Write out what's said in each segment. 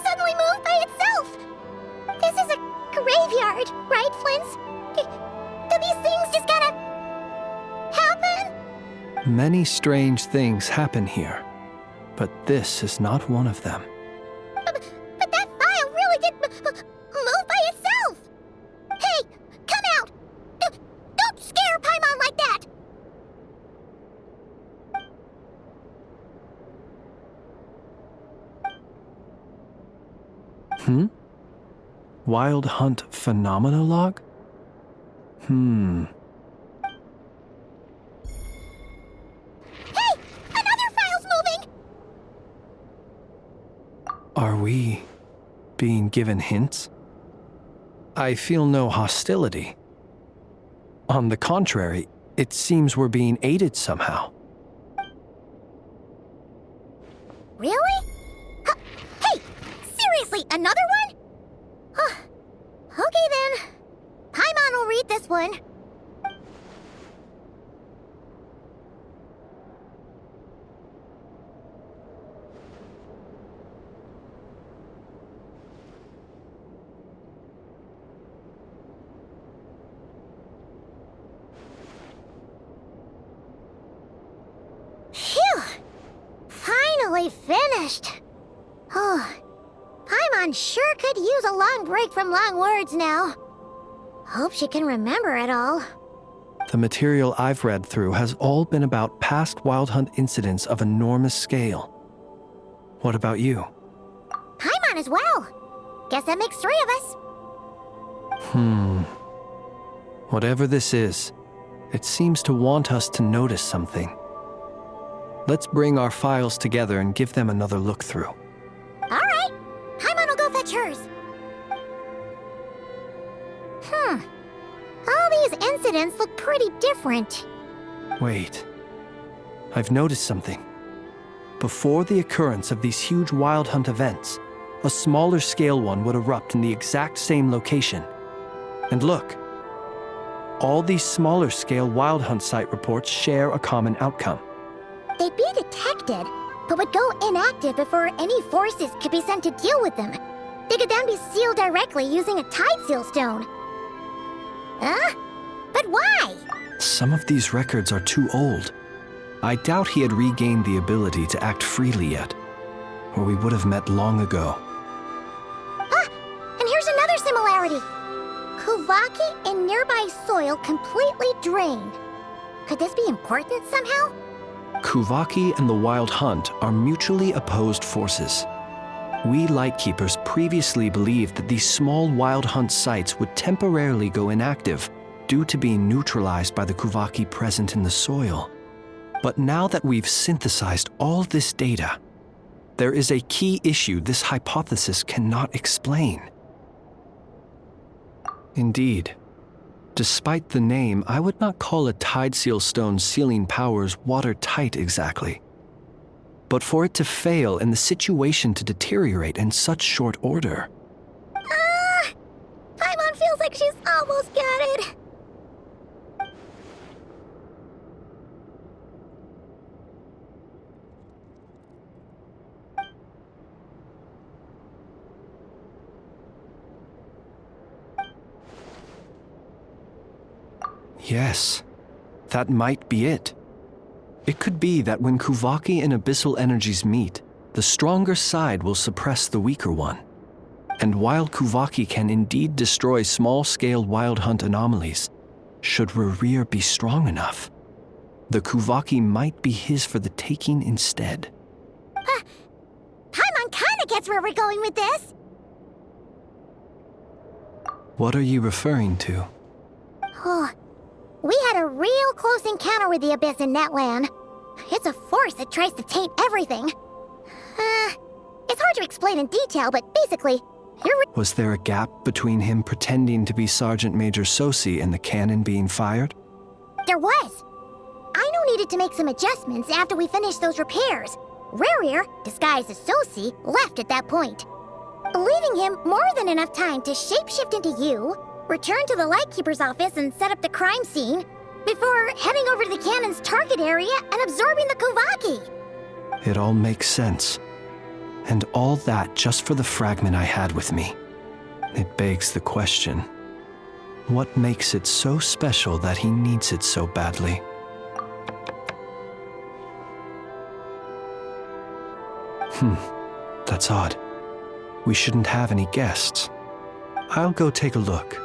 suddenly moved by itself. This is a graveyard, right, Flint's? Do these things just gotta happen? Many strange things happen here, but this is not one of them. But that file really did move by itself. Hey, come out! Don't scare Paimon like that! Wild Hunt Phenomenolog? Hey! Another file's moving! Are we being given hints? I feel no hostility. On the contrary, it seems we're being aided somehow. Really? Hey! Seriously, another one? Okay then. Paimon will read this one. Phew! Finally finished. Oh, Paimon sure could use a long break from long words now. Hope she can remember it all. The material I've read through has all been about past Wild Hunt incidents of enormous scale. What about you? Paimon as well. Guess that makes 3 of us. Whatever this is, it seems to want us to notice something. Let's bring our files together and give them another look through. All right. Paimon will go fetch hers. All these incidents look pretty different. Wait. I've noticed something. Before the occurrence of these huge Wild Hunt events, a smaller scale one would erupt in the exact same location. And look. All these smaller scale Wild Hunt site reports share a common outcome. They'd be detected, but would go inactive before any forces could be sent to deal with them. They could then be sealed directly using a tide seal stone. Huh? But why? Some of these records are too old. I doubt he had regained the ability to act freely yet, or we would have met long ago. And here's another similarity. Kuvaki and nearby soil completely drained. Could this be important somehow? Kuvaki and the Wild Hunt are mutually opposed forces. We Lightkeepers previously believed that these small Wild Hunt sites would temporarily go inactive due to being neutralized by the Kuvaki present in the soil. But now that we've synthesized all this data, there is a key issue this hypothesis cannot explain. Indeed, despite the name, I would not call a tide seal stone's sealing powers watertight exactly. But for it to fail and the situation to deteriorate in such short order. Paimon feels like she's almost got it. Yes, that might be it. It could be that when Kuvaki and abyssal energies meet, the stronger side will suppress the weaker one. And while Kuvaki can indeed destroy small-scale Wild Hunt anomalies, should Rerir be strong enough, the Kuvaki might be his for the taking instead. Paimon kinda gets where we're going with this. What are you referring to? We had a real close encounter with the Abyss in Netland. It's a force that tries to taint everything. It's hard to explain in detail, but basically, Was there a gap between him pretending to be Sergeant Major Sosi and the cannon being fired? There was. Aino needed to make some adjustments after we finished those repairs. Rerir, disguised as Sosi, left at that point, leaving him more than enough time to shapeshift into you, return to the Lightkeeper's office and set up the crime scene, before heading over to the cannon's target area and absorbing the Kuvaki. It all makes sense. And all that just for the fragment I had with me. It begs the question, what makes it so special that he needs it so badly? That's odd. We shouldn't have any guests. I'll go take a look.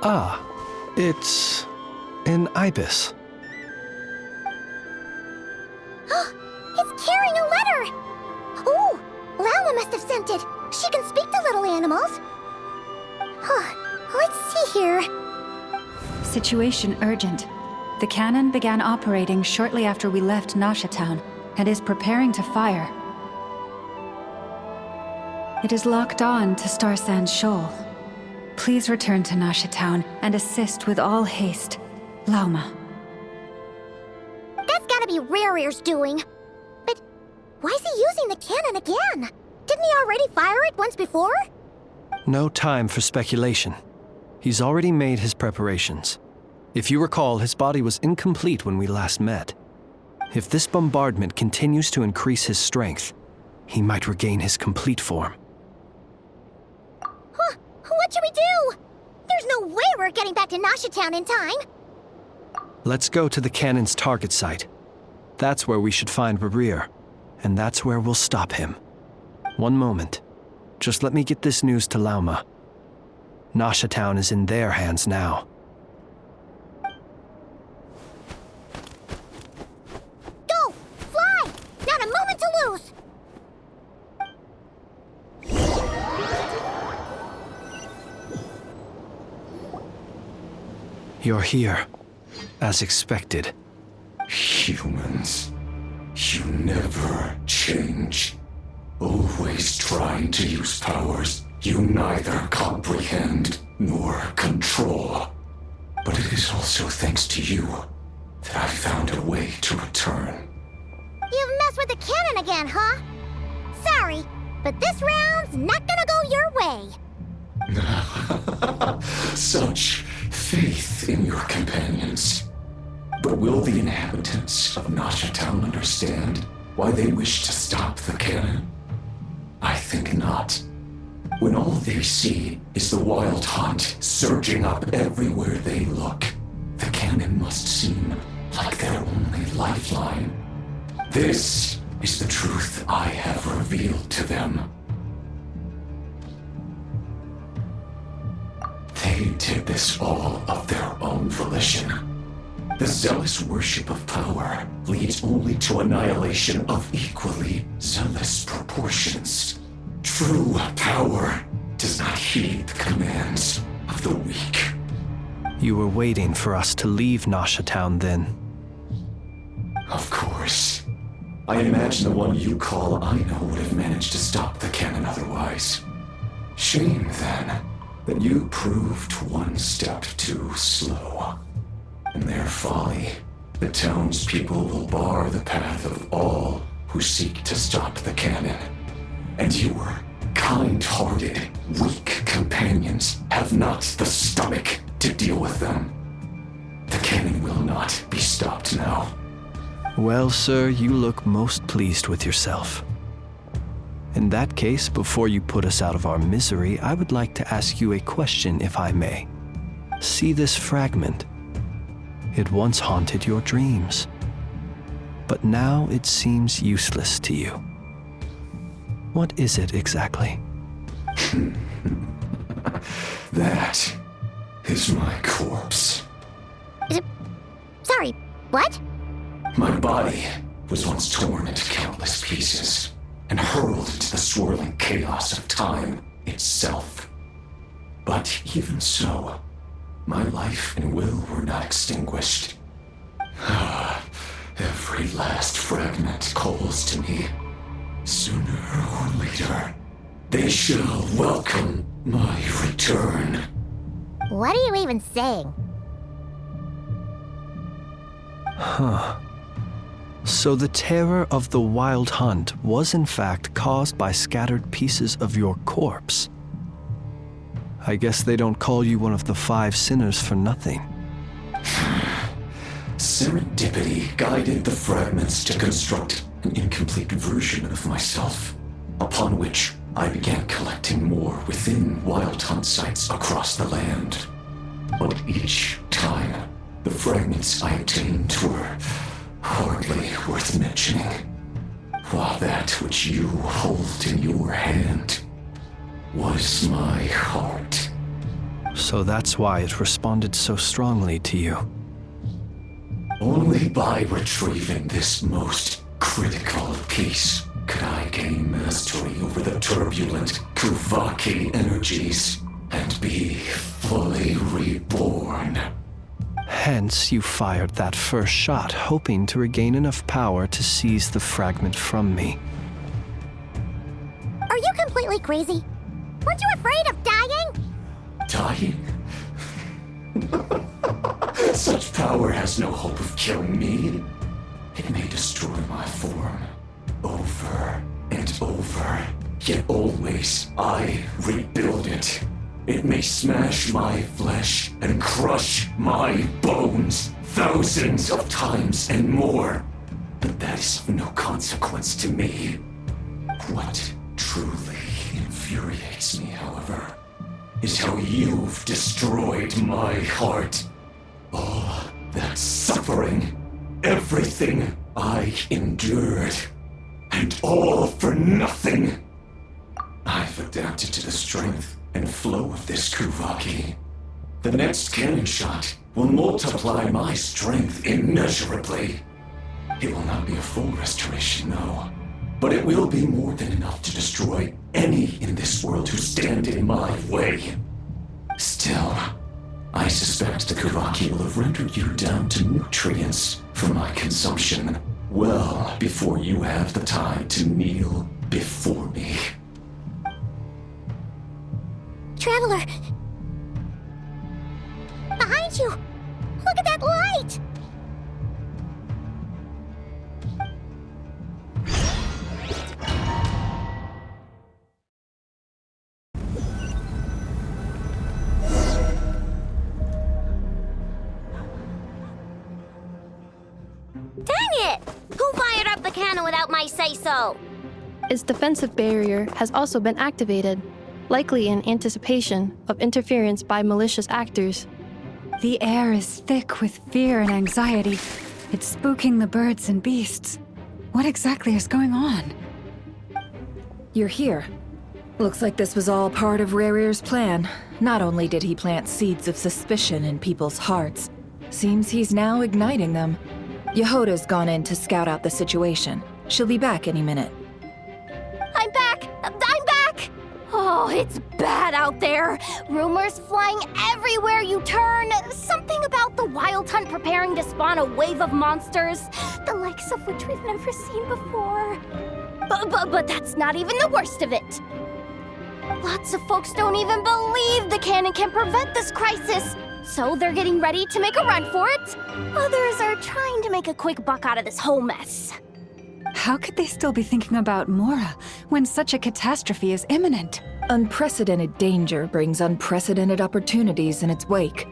Ah, it's an ibis. It's carrying a letter! Ooh, Lala must have sent it. She can speak to little animals. Let's see here. Situation urgent. The cannon began operating shortly after we left Nasha Town and is preparing to fire. It is locked on to Star Sand Shoal. Please return to Nasha Town and assist with all haste. Lauma. That's gotta be Rare's doing. But why is he using the cannon again? Didn't he already fire it once before? No time for speculation. He's already made his preparations. If you recall, his body was incomplete when we last met. If this bombardment continues to increase his strength, he might regain his complete form. What should we do? There's no way we're getting back to Nasha Town in time. Let's go to the cannon's target site. That's where we should find Rare, and that's where we'll stop him. One moment. Just let me get this news to Lauma. Nasha Town is in their hands now. Go! Fly! Not a moment to lose! You're here, as expected. Humans, you never change. Always trying to use powers you neither comprehend nor control. But it is also thanks to you that I found a way to return. You've messed with the cannon again, huh? Sorry, but this round's not gonna go your way. Such faith in your companions. But will the inhabitants of Nasha Town understand why they wish to stop the cannon? I think not. When all they see is the wild hunt surging up everywhere they look, the cannon must seem like their only lifeline. This is the truth I have revealed to them. They did this all of their own volition. The zealous worship of power leads only to annihilation of equally zealous proportions. True power does not heed the commands of the weak. You were waiting for us to leave Nasha Town then. Of course. I imagine the one you call Aino would have managed to stop the cannon otherwise. Shame, then, that you proved one step too slow. In their folly, the townspeople will bar the path of all who seek to stop the cannon. And your kind-hearted, weak companions have not the stomach to deal with them. The cannon will not be stopped now. Well, sir, you look most pleased with yourself. In that case, before you put us out of our misery, I would like to ask you a question, if I may. See this fragment? It once haunted your dreams, but now it seems useless to you. What is it exactly? That is my corpse. Sorry, what? My body was once torn into countless pieces and hurled into the swirling chaos of time itself. But even so, my life and will were not extinguished. Every last fragment calls to me. Sooner or later, they shall welcome my return. What are you even saying? So the terror of the wild hunt was in fact caused by scattered pieces of your corpse. I guess they don't call you one of the 5 sinners for nothing. Serendipity guided the fragments to construct an incomplete version of myself, upon which I began collecting more within wild hunt sites across the land. But each time, the fragments I obtained were hardly worth mentioning, while that which you hold in your hand was my heart. So that's why it responded so strongly to you. Only by retrieving this most critical piece could I gain mastery over the turbulent Kuvaki energies and be fully reborn. Hence, you fired that first shot, hoping to regain enough power to seize the fragment from me. Are you completely crazy? Weren't you afraid of dying? Dying? Such power has no hope of killing me. It may destroy my form over and over, yet always I rebuild it. It may smash my flesh and crush my bones thousands of times and more, but that is of no consequence to me. What truly infuriates me, however, is how you've destroyed my heart. All that suffering, everything I endured, and all for nothing. I've adapted to the strength and flow of this Kuvaki. The next cannon shot will multiply my strength immeasurably. It will not be a full restoration, no, but it will be more than enough to destroy any in this world who stand in my way. Still, I suspect the Kuvaki will have rendered you down to nutrients for my consumption well before you have the time to kneel before me. Traveler! Behind you! Look at that light! Dang it! Who fired up the cannon without my say-so? Its defensive barrier has also been activated, likely in anticipation of interference by malicious actors. The air is thick with fear and anxiety. It's spooking the birds and beasts. What exactly is going on? You're here. Looks like this was all part of Rarir's plan. Not only did he plant seeds of suspicion in people's hearts, seems he's now igniting them. Yehoda's gone in to scout out the situation. She'll be back any minute. I'm back! I'm back! Oh, it's bad out there. Rumors flying everywhere you turn. Something about the wild hunt preparing to spawn a wave of monsters, the likes of which we've never seen before. But that's not even the worst of it. Lots of folks don't even believe the cannon can prevent this crisis, so they're getting ready to make a run for it. Others are trying to make a quick buck out of this whole mess. How could they still be thinking about Mora when such a catastrophe is imminent? Unprecedented danger brings unprecedented opportunities in its wake.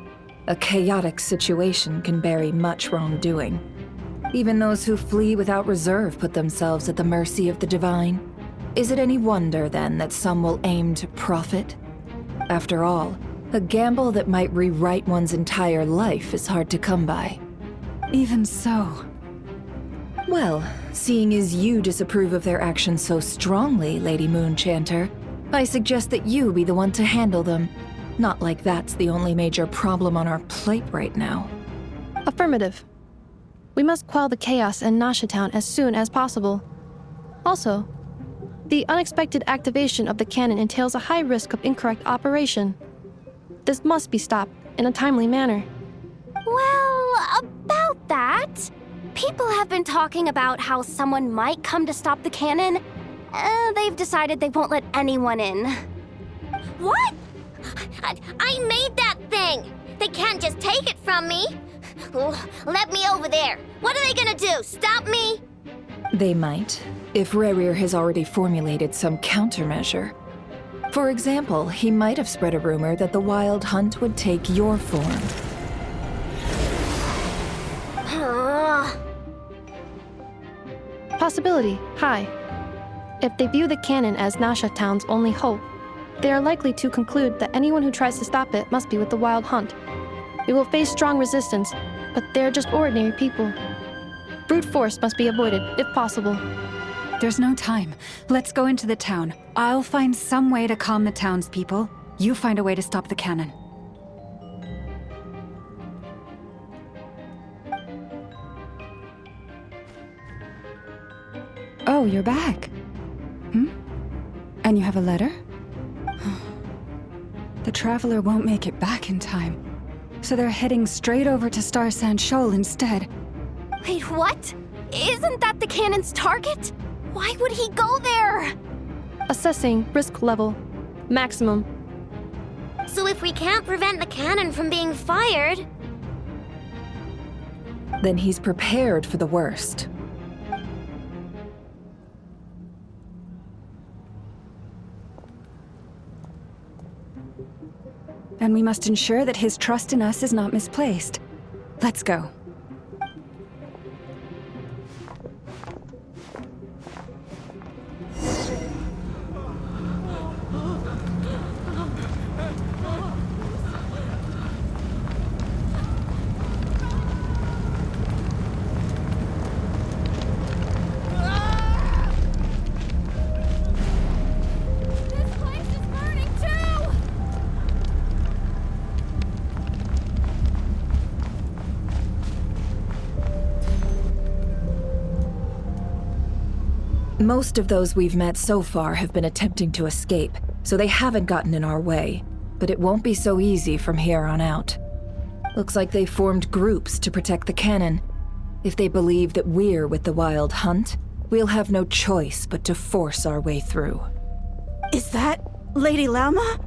A chaotic situation can bury much wrongdoing. Even those who flee without reserve put themselves at the mercy of the divine. Is it any wonder, then, that some will aim to profit? After all, a gamble that might rewrite one's entire life is hard to come by. Even so. Well, seeing as you disapprove of their actions so strongly, Lady Moonchanter, I suggest that you be the one to handle them. Not like that's the only major problem on our plate right now. Affirmative. We must quell the chaos in Nasha Town as soon as possible. Also, the unexpected activation of the cannon entails a high risk of incorrect operation. This must be stopped in a timely manner. Well, about that, people have been talking about how someone might come to stop the cannon. They've decided they won't let anyone in. What? I made that thing! They can't just take it from me! Let me over there! What are they gonna do, stop me? They might, if Rarir has already formulated some countermeasure. For example, he might have spread a rumor that the Wild Hunt would take your form. Possibility, high. If they view the cannon as Nasha Town's only hope, they are likely to conclude that anyone who tries to stop it must be with the Wild Hunt. We will face strong resistance, but they're just ordinary people. Brute force must be avoided, if possible. There's no time. Let's go into the town. I'll find some way to calm the townspeople. You find a way to stop the cannon. Oh, you're back. And you have a letter? The Traveler won't make it back in time. So they're heading straight over to Star Sand Shoal instead. Wait, what? Isn't that the cannon's target? Why would he go there? Assessing risk level. Maximum. So if we can't prevent the cannon from being fired... Then he's prepared for the worst. And we must ensure that his trust in us is not misplaced. Let's go. This place is burning too! Most of those we've met so far have been attempting to escape, so they haven't gotten in our way. But it won't be so easy from here on out. Looks like they formed groups to protect the cannon. If they believe that we're with the Wild Hunt, we'll have no choice but to force our way through. Is that Lady Lauma?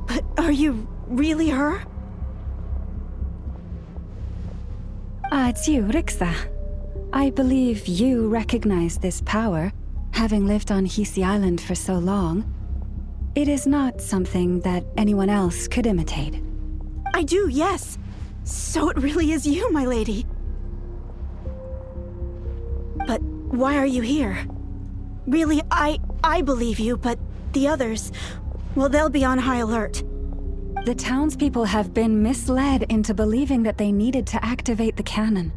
But are you really her? It's you, Rixa. I believe you recognize this power, having lived on Hisi Island for so long. It is not something that anyone else could imitate. I do, yes. So it really is you, my lady. But why are you here? Really, I believe you, but the others, well, they'll be on high alert. The townspeople have been misled into believing that they needed to activate the cannon.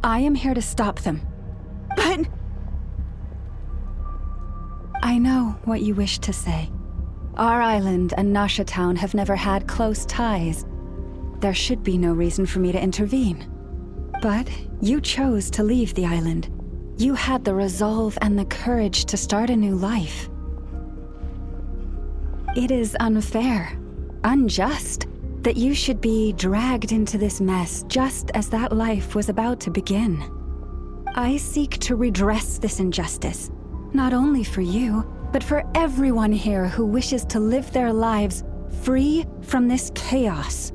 I am here to stop them. But... I know what you wish to say. Our island and Nasha Town have never had close ties. There should be no reason for me to intervene. But you chose to leave the island. You had the resolve and the courage to start a new life. It is unfair, unjust, that you should be dragged into this mess just as that life was about to begin. I seek to redress this injustice, not only for you, but for everyone here who wishes to live their lives free from this chaos.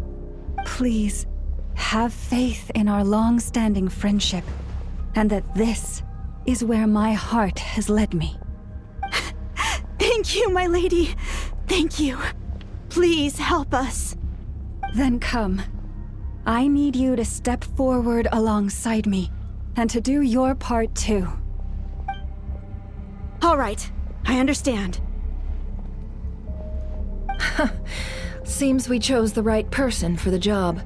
Please, have faith in our long-standing friendship, and that this is where my heart has led me. Thank you, my lady. Thank you. Please help us. Then come. I need you to step forward alongside me, and to do your part too. All right, I understand. Seems we chose the right person for the job.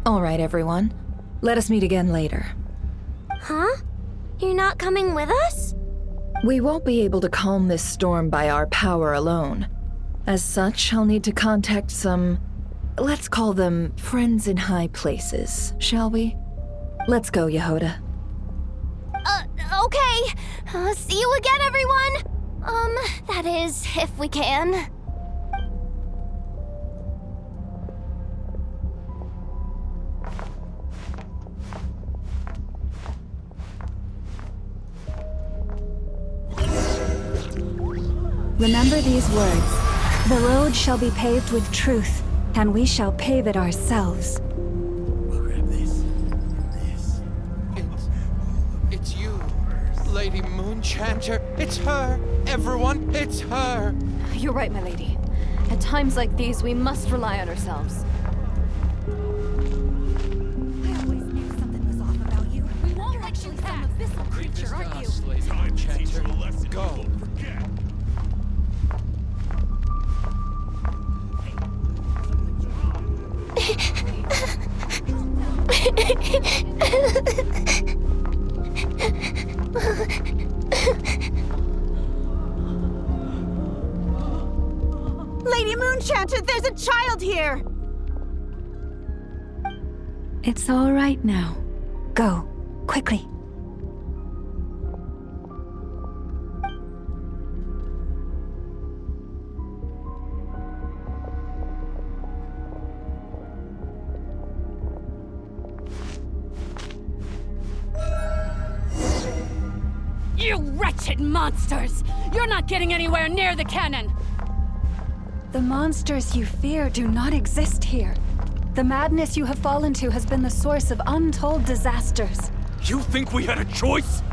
All right, everyone. Let us meet again later. Huh? You're not coming with us? We won't be able to calm this storm by our power alone. As such, I'll need to contact some... let's call them friends in high places, shall we? Let's go, Yehoda. Okay. See you again, everyone! That is, if we can. Remember these words. The road shall be paved with truth, and we shall pave it ourselves. It's you, Lady Moonchanter. It's her. Everyone, it's her. You're right, my lady. At times like these, we must rely on ourselves. I always knew something was off about you. We won't let you pass. This will creep teacher, aren't you? Lady Moon-Chanter. Go. Lady Moon-Chanter, there's a child here! It's all right now. Go, quickly. You wretched monsters! You're not getting anywhere near the cannon! The monsters you fear do not exist here. The madness you have fallen to has been the source of untold disasters. You think we had a choice?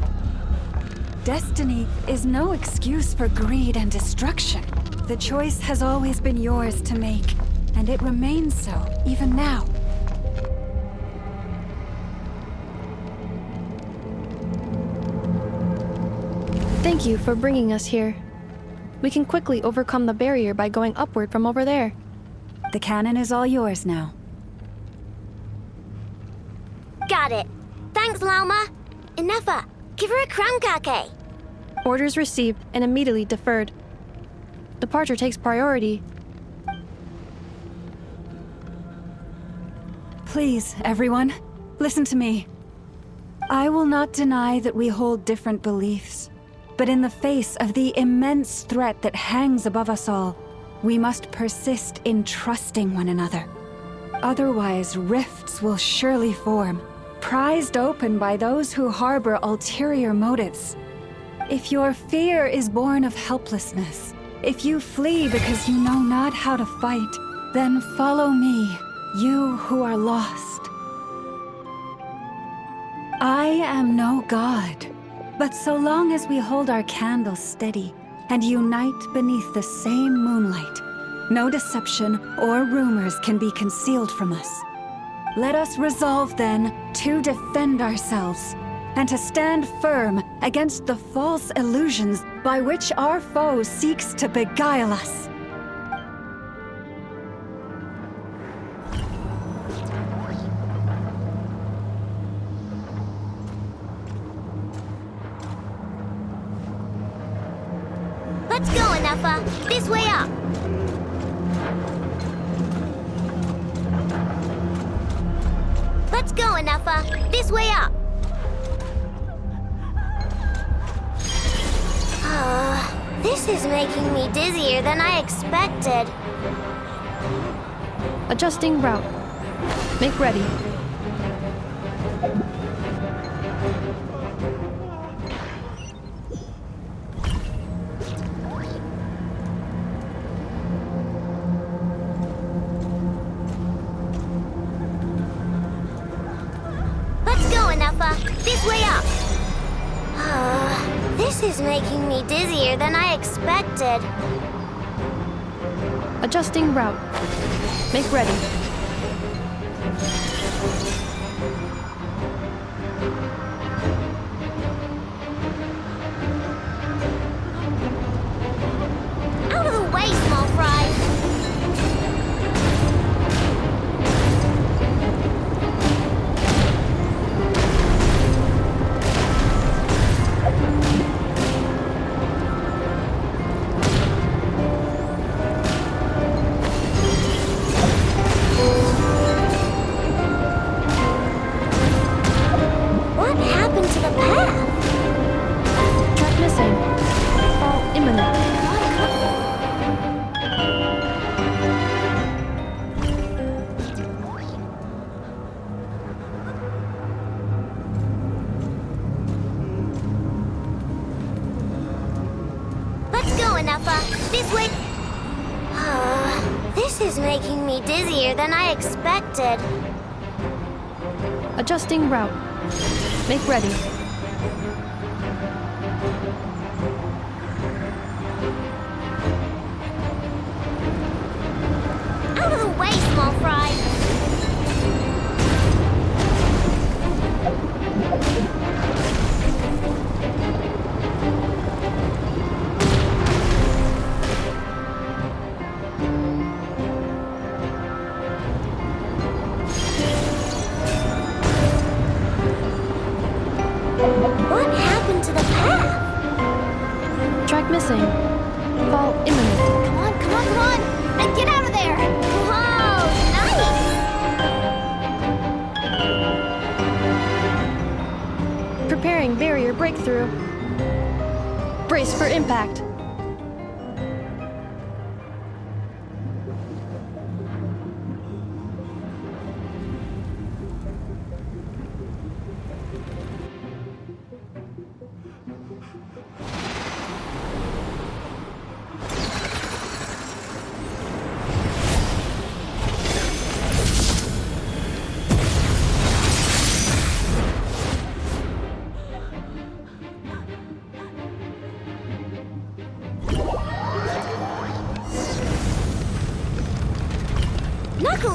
Destiny is no excuse for greed and destruction. The choice has always been yours to make, and it remains so, even now. Thank you for bringing us here. We can quickly overcome the barrier by going upward from over there. The cannon is all yours now. Got it. Thanks, Lauma. Enougha, give her a crown kake. Orders received and immediately deferred. Departure takes priority. Please, everyone, listen to me. I will not deny that we hold different beliefs, but in the face of the immense threat that hangs above us all, we must persist in trusting one another. Otherwise, rifts will surely form, prized open by those who harbor ulterior motives. If your fear is born of helplessness, if you flee because you know not how to fight, then follow me, you who are lost. I am no god, but so long as we hold our candles steady and unite beneath the same moonlight, no deception or rumors can be concealed from us. Let us resolve, then, to defend ourselves, and to stand firm against the false illusions by which our foe seeks to beguile us. Let's go, Enougha. This way up. Let's go, Enougha. This way up. This is making me dizzier than I expected. Adjusting route. Make ready. Let's go, Enougha. This way up. This is making me dizzier than I expected. Adjusting route. Make ready. Out of the way, small fry. What happened to the path? Track missing. Fall imminent. Let's go, Enougha. This way. This is making me dizzier than I expected. Adjusting route. Make ready. Out of the way, small fry. impact.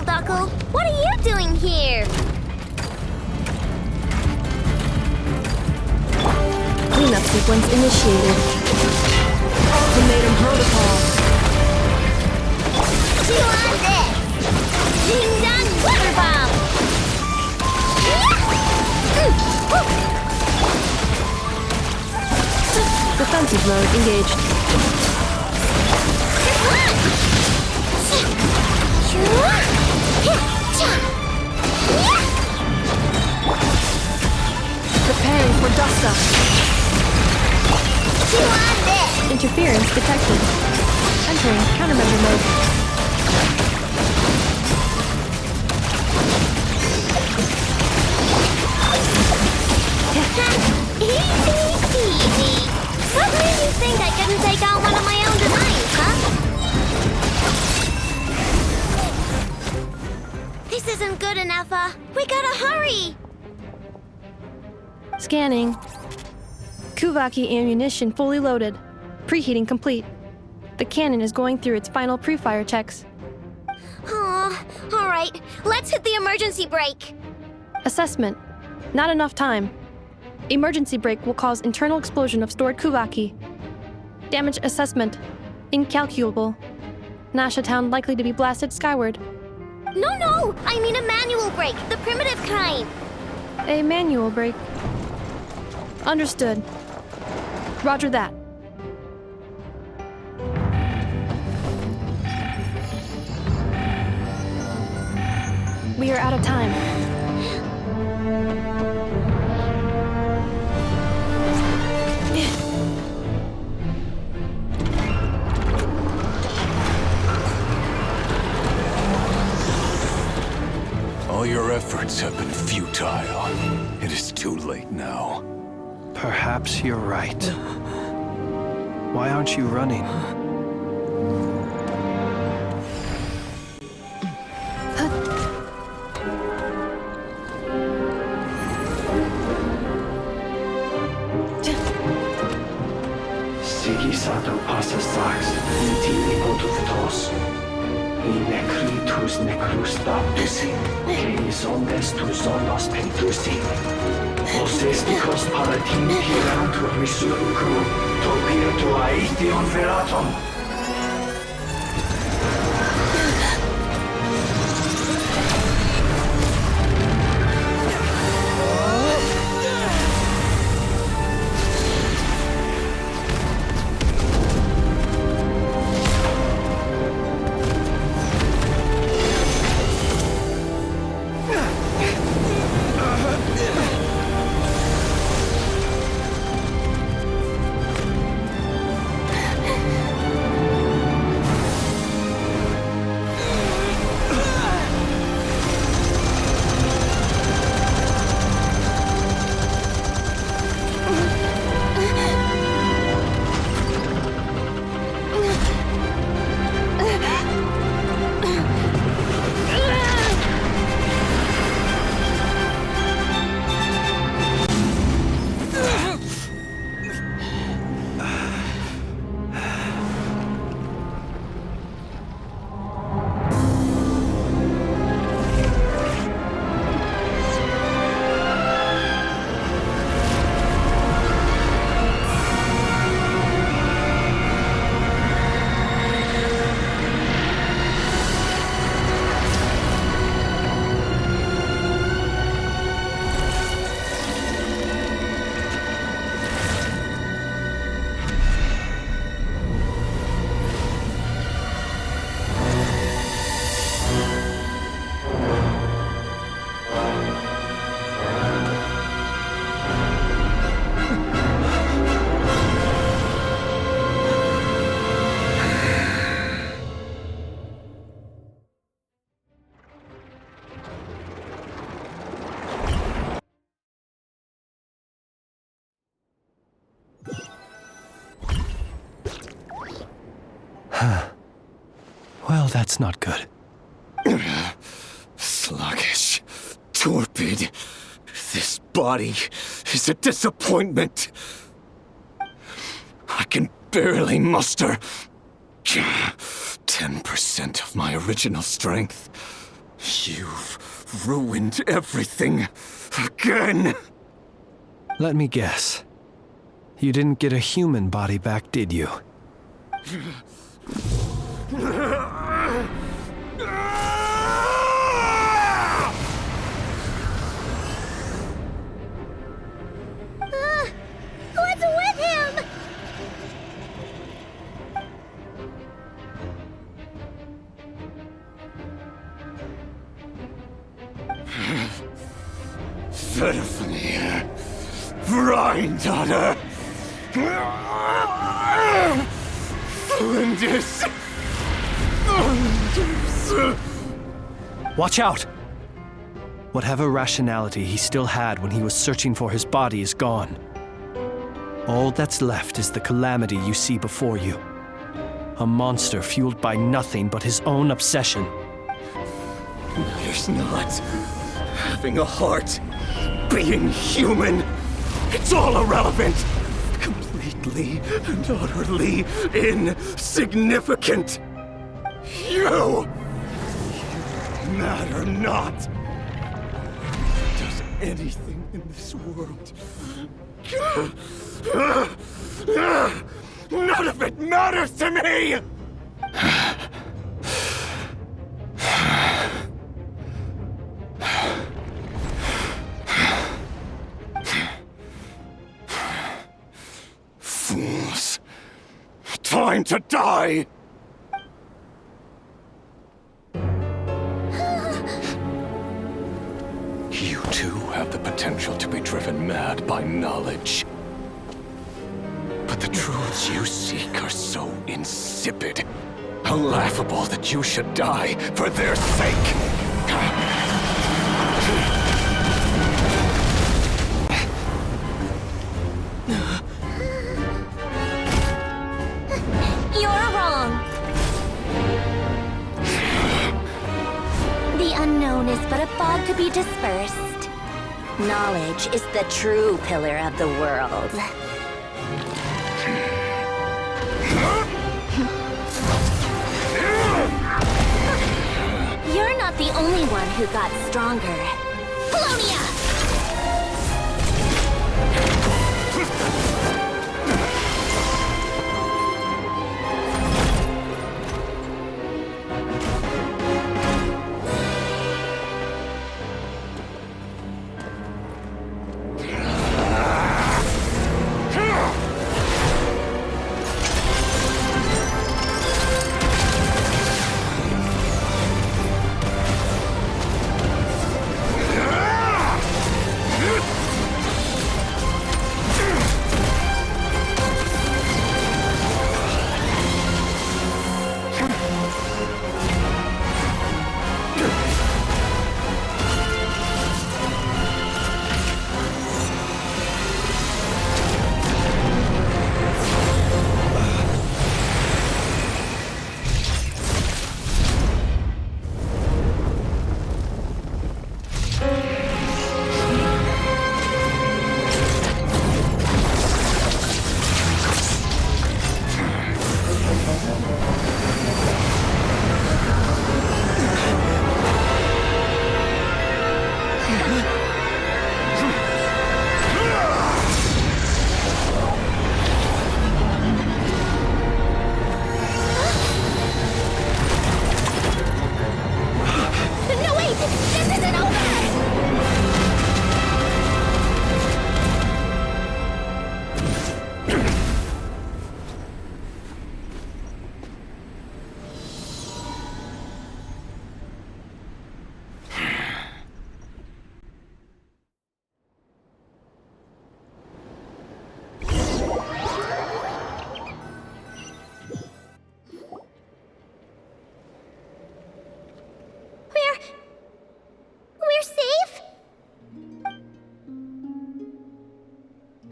Knuckle, what are you doing here? Cleanup sequence initiated. Ultimatum protocol. Chew on this! Ding dong water bomb! Defensive mode engaged. Preparing for dust-up. Chew on this! Interference detected. Entering countermeasure mode. Easy peasy. What made you think I couldn't take out one of my own designs, huh? This isn't good enough, we gotta hurry! Scanning. Kuvaki ammunition fully loaded. Preheating complete. The cannon is going through its final pre-fire checks. Oh, alright, let's hit the emergency brake. Assessment. Not enough time. Emergency brake will cause internal explosion of stored Kuvaki. Damage assessment. Incalculable. Nasha Town likely to be blasted skyward. No, I mean a manual brake, the primitive kind. A manual brake. Understood. Roger that. We are out of time. All your efforts have been futile. It is too late now. Perhaps you're right. Why aren't you running? Sigisato passa sax, intili potuftos. I necritus necrus baptusi, que ondes tu zonos pentusi. Osesticos palatin pirantur resurcu, topirtu aetion veratum. Well, that's not good. Sluggish. Torpid. This body is a disappointment. I can barely muster 10% of my original strength. You've ruined everything again. Let me guess. You didn't get a human body back, did you? What's with him? Verfnir. Rheindaughter. Flinders. Watch out! Whatever rationality he still had when he was searching for his body is gone. All that's left is the calamity you see before you. A monster fueled by nothing but his own obsession. There's not having a heart, being human. It's all irrelevant. Completely and utterly insignificant. You matter not. Does anything in this world. None of it matters to me! Fools. Time to die! You too have the potential to be driven mad by knowledge. But the truths you seek are so insipid, laughable that you should die for their sake. You're wrong. The unknown is but a fog to be dispersed. Knowledge is the true pillar of the world. You're not the only one who got stronger. Polonia!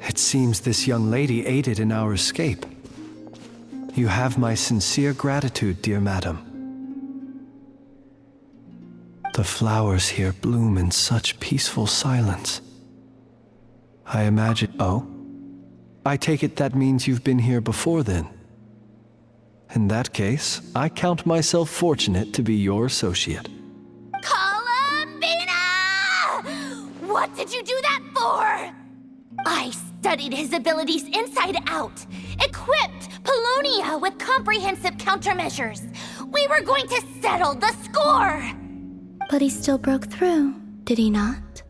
It seems this young lady aided in our escape. You have my sincere gratitude, dear madam. The flowers here bloom in such peaceful silence. I imagine... Oh? I take it that means you've been here before then. In that case, I count myself fortunate to be your associate. Columbina! What did you do that for? I studied his abilities inside out, equipped Polonia with comprehensive countermeasures. We were going to settle the score! But he still broke through, did he not?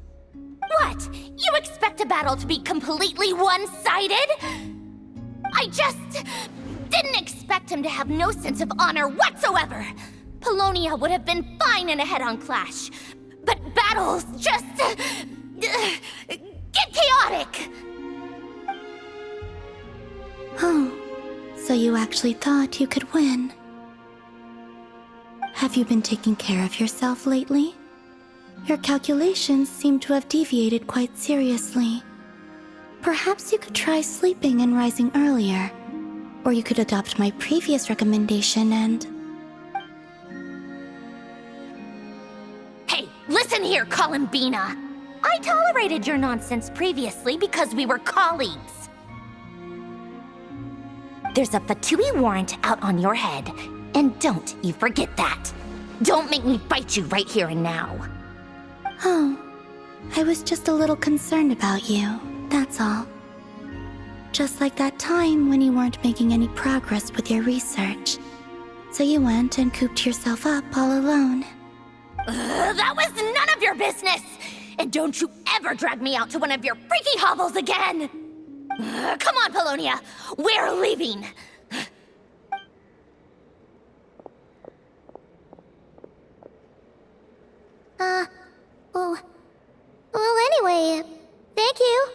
What? You expect a battle to be completely one-sided? I just didn't expect him to have no sense of honor whatsoever. Polonia would have been fine in a head-on clash, but battles just get chaotic. Oh, so you actually thought you could win. Have you been taking care of yourself lately? Your calculations seem to have deviated quite seriously. Perhaps you could try sleeping and rising earlier. Or you could adopt my previous recommendation and... Hey, listen here, Columbina. I tolerated your nonsense previously because we were colleagues. There's a Fatui warrant out on your head, and don't you forget that. Don't make me fight you right here and now. Oh, I was just a little concerned about you, that's all. Just like that time when you weren't making any progress with your research. So you went and cooped yourself up all alone. That was none of your business! And don't you ever drag me out to one of your freaky hovels again! Come on, Polonia! We're leaving! Well, anyway, thank you.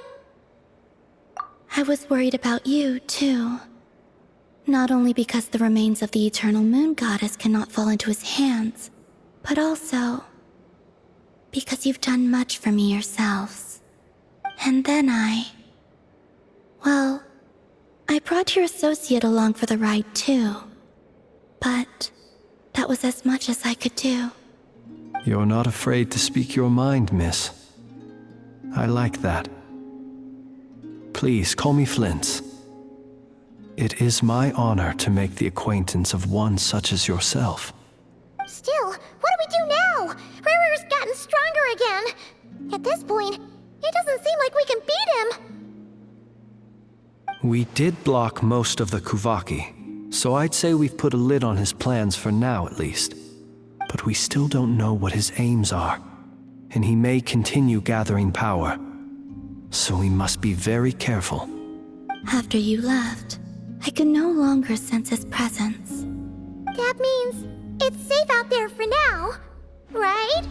I was worried about you, too. Not only because the remains of the Eternal Moon Goddess cannot fall into his hands, but also because you've done much for me yourselves. And then well, I brought your associate along for the ride, too. But that was as much as I could do. You're not afraid to speak your mind, miss. I like that. Please call me Flint's. It is my honor to make the acquaintance of one such as yourself. Still, what do we do now? Rarer's gotten stronger again. At this point, it doesn't seem like we can beat him. We did block most of the Kuvaki, so I'd say we've put a lid on his plans for now at least. But we still don't know what his aims are, and he may continue gathering power. So we must be very careful. After you left, I could no longer sense his presence. That means it's safe out there for now, right?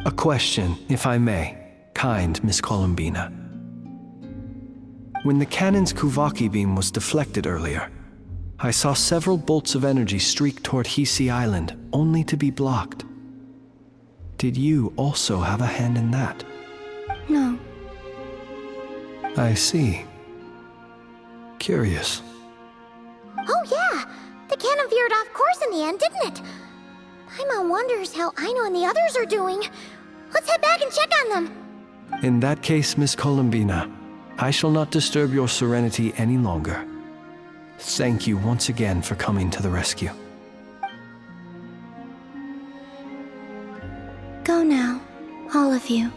A question, if I may, kind Miss Columbina. When the cannon's Kuvaki beam was deflected earlier, I saw several bolts of energy streak toward Hisi Island, only to be blocked. Did you also have a hand in that? No. I see. Curious. Oh yeah! The cannon veered off course in the end, didn't it? Paimon wonders how Aino and the others are doing. Let's head back and check on them. In that case, Miss Columbina, I shall not disturb your serenity any longer. Thank you once again for coming to the rescue. Go now, all of you.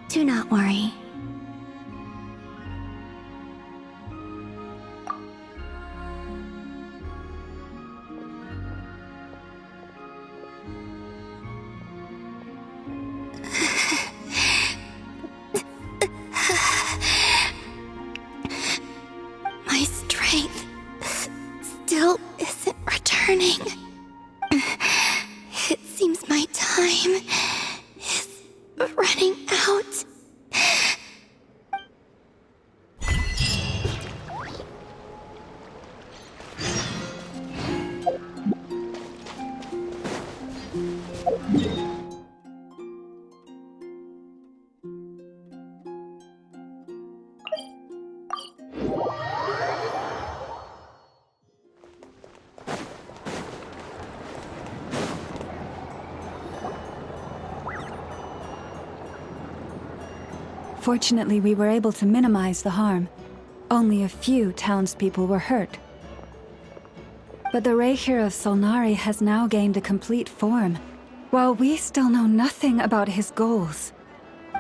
Do not worry. My strength still isn't returning. It seems my time is running out. Fortunately, we were able to minimize the harm. Only a few townspeople were hurt. But the Reikir of Solnari has now gained a complete form, while we still know nothing about his goals.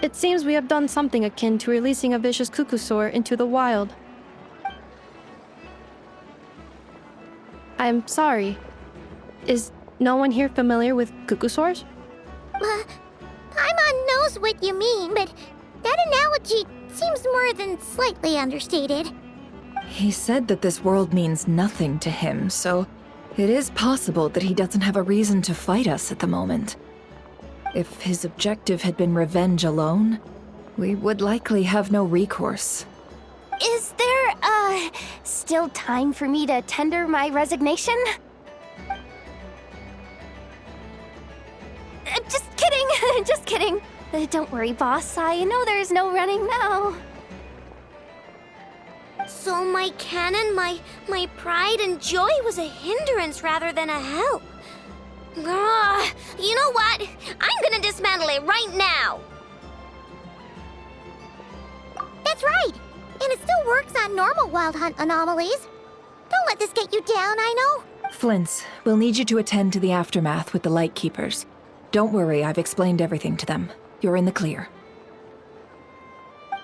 It seems we have done something akin to releasing a vicious cuckoosaur into the wild. I'm sorry. Is no one here familiar with cuckoosaurs? Paimon knows what you mean, but that analogy seems more than slightly understated. He said that this world means nothing to him, so it is possible that he doesn't have a reason to fight us at the moment. If his objective had been revenge alone, we would likely have no recourse. Is there, still time for me to tender my resignation? Just kidding, just kidding. Don't worry, boss. I know there's no running now. So my canon, my pride and joy was a hindrance rather than a help. You know what? I'm gonna dismantle it right now. That's right. And it still works on normal wild hunt anomalies. Don't let this get you down, I know. Flint's, we'll need you to attend to the aftermath with the Lightkeepers. Don't worry, I've explained everything to them. You're in the clear.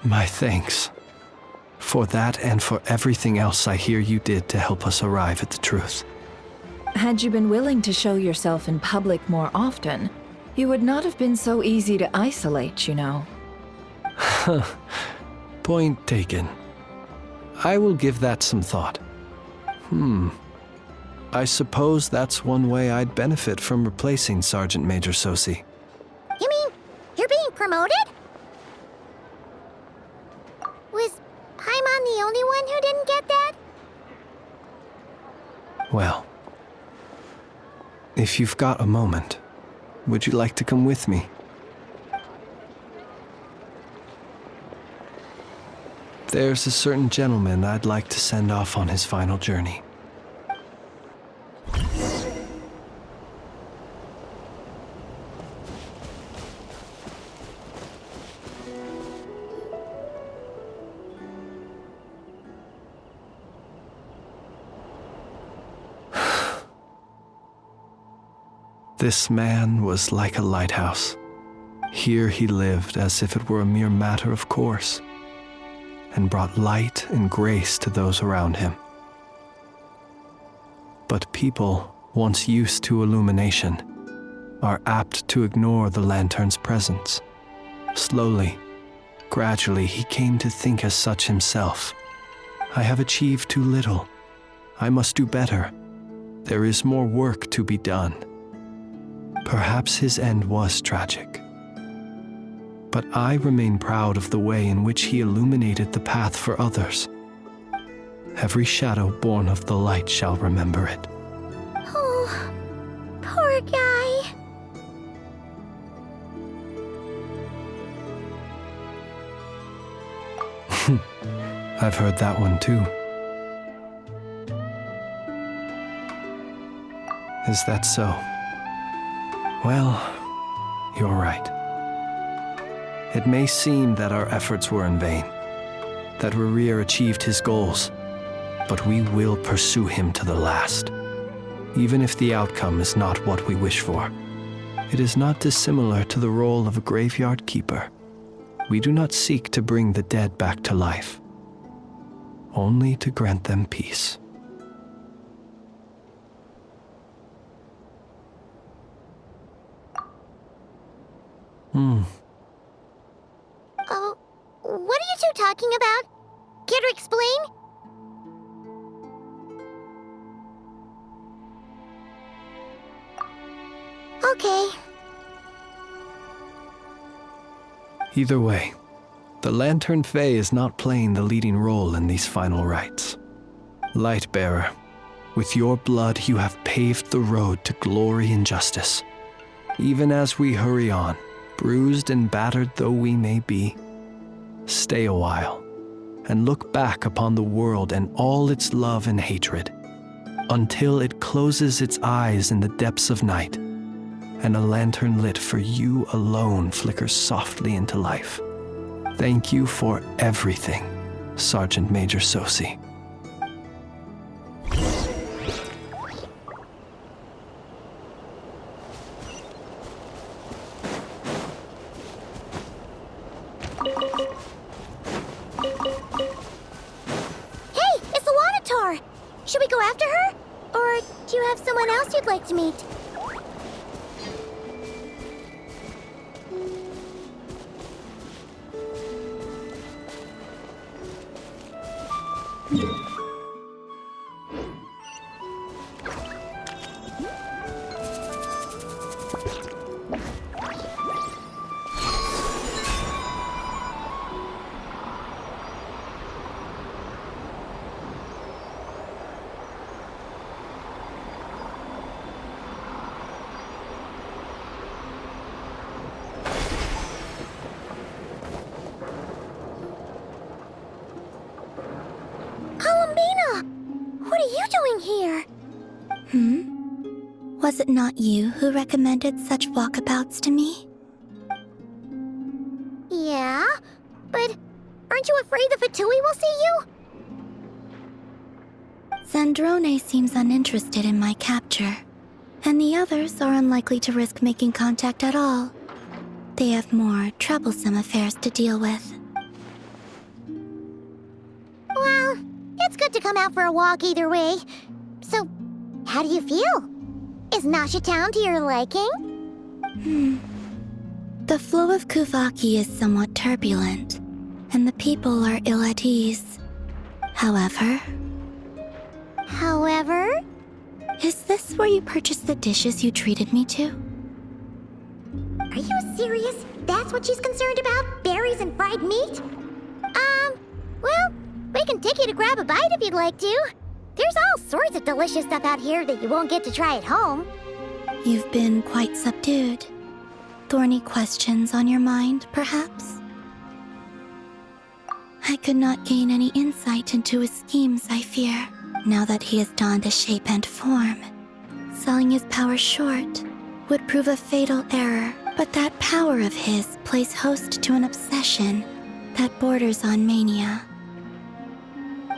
My thanks. For that and for everything else I hear you did to help us arrive at the truth. Had you been willing to show yourself in public more often, you would not have been so easy to isolate, you know. Point taken. I will give that some thought. I suppose that's one way I'd benefit from replacing Sergeant Major Sosi. You mean you're being promoted? Was Paimon the only one who didn't get that? Well, if you've got a moment, would you like to come with me? There's a certain gentleman I'd like to send off on his final journey. This man was like a lighthouse. Here he lived as if it were a mere matter of course, and brought light and grace to those around him. But people, once used to illumination, are apt to ignore the lantern's presence. Slowly, gradually, he came to think as such himself. I have achieved too little. I must do better. There is more work to be done. Perhaps his end was tragic. But I remain proud of the way in which he illuminated the path for others. Every shadow born of the light shall remember it. Oh, poor guy. I've heard that one too. Is that so? Well, you're right. It may seem that our efforts were in vain, that Rerir achieved his goals, but we will pursue him to the last, even if the outcome is not what we wish for. It is not dissimilar to the role of a graveyard keeper. We do not seek to bring the dead back to life, only to grant them peace. Oh, what are you two talking about? Care to explain? Okay. Either way, the Lantern Fae is not playing the leading role in these final rites. Lightbearer, with your blood you have paved the road to glory and justice. Even as we hurry on, bruised and battered though we may be, stay a while and look back upon the world and all its love and hatred, until it closes its eyes in the depths of night, and a lantern lit for you alone flickers softly into life. Thank you for everything, Sergeant Major Sosi. Hey, it's the Wanator! Should we go after her? Or do you have someone else you'd like to meet? What are you doing here? Was it not you who recommended such walkabouts to me? Yeah, but aren't you afraid the Fatui will see you? Zandrone seems uninterested in my capture, and the others are unlikely to risk making contact at all. They have more troublesome affairs to deal with. Well, it's good to come out for a walk either way. So, how do you feel? Is Nasha Town to your liking? The flow of Kuvaki is somewhat turbulent, and the people are ill at ease. However... Is this where you purchased the dishes you treated me to? Are you serious? That's what she's concerned about? Berries and fried meat? Well, we can take you to grab a bite if you'd like to. There's all sorts of delicious stuff out here that you won't get to try at home. You've been quite subdued. Thorny questions on your mind, perhaps? I could not gain any insight into his schemes, I fear, now that he has donned a shape and form. Selling his power short would prove a fatal error, but that power of his plays host to an obsession that borders on mania.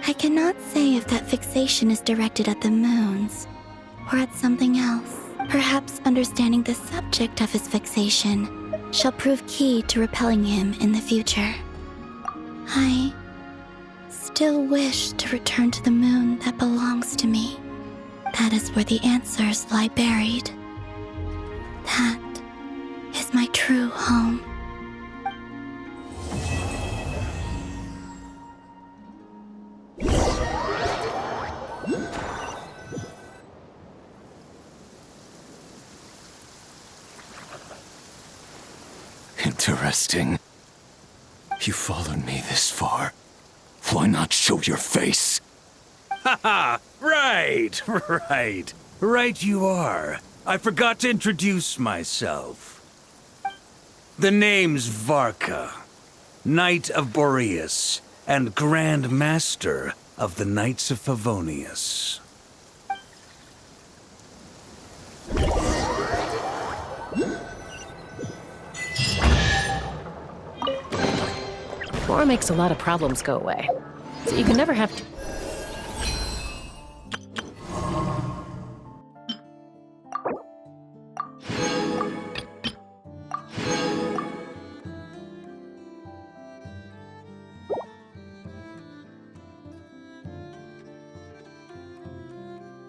I cannot say if that fixation is directed at the moons or at something else. Perhaps understanding the subject of his fixation shall prove key to repelling him in the future. I still wish to return to the moon that belongs to me. That is where the answers lie buried. That is my true home. Interesting. You followed me this far. Why not show your face? Haha! Right! Right you are. I forgot to introduce myself. The name's Varka, Knight of Boreas, and Grand Master of the Knights of Favonius. War makes a lot of problems go away, so you can never have to...